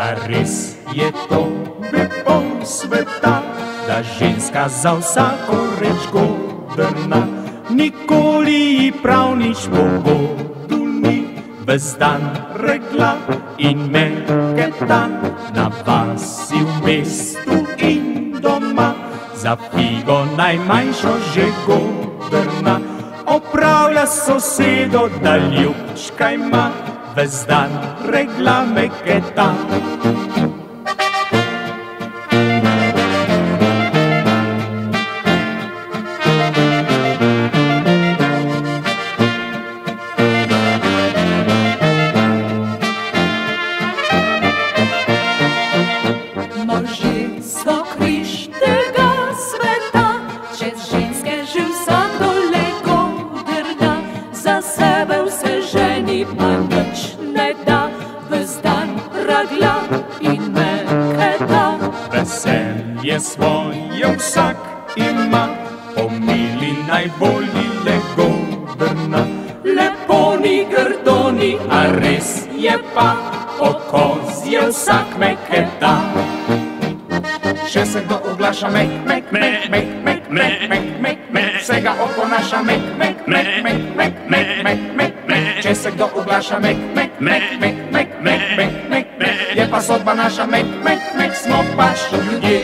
a res je to pol sveta, da ženska za vsako reč godrna, nikoli ji prav nič pogodu ni, ves dan regla in meketa, na vasi, v mestu in doma, za figo najmanjšo že godrna, opravlja sosedo, da ljubčka ima, ves dan regla meketa. Svojo vsak ima, pomili najbolji le godrna, lepo ni grdo ni, a res je pa, okoz je vsak meketa. Če se kdo oglaša mek, mek, mek, mek, mek, mek, mek, mek, mek, vsega oponaša mek, mek, mek, mek, mek, mek, mek, mek, mek, če se kdo oglaša mek, mek, mek, mek, mek, mek, mek, mek, mek, je pa sodba naša mek, mek, mek, smo pač ljudje.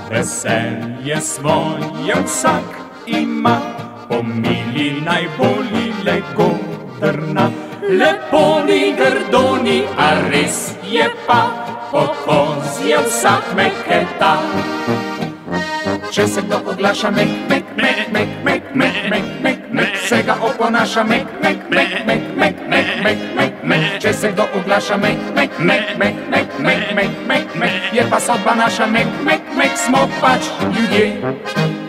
Veselje svoje vsak ima, pomili najbolji le godrna, lepo ni grdo ni, a res je pa, okoz je vsak meketa. Če se kdo oglaša mek, mek, mek, mek, mek, mek, mek, mek, mek, vsega oponaša mek, mek, mek, mek, mek, mek, mek, mek, mek, če se kdo oglaša mek, mek, mek, mek, mek, mek, mek, mek, mek, je pa sodba naša mek, mek, mek, smo pač ljudje.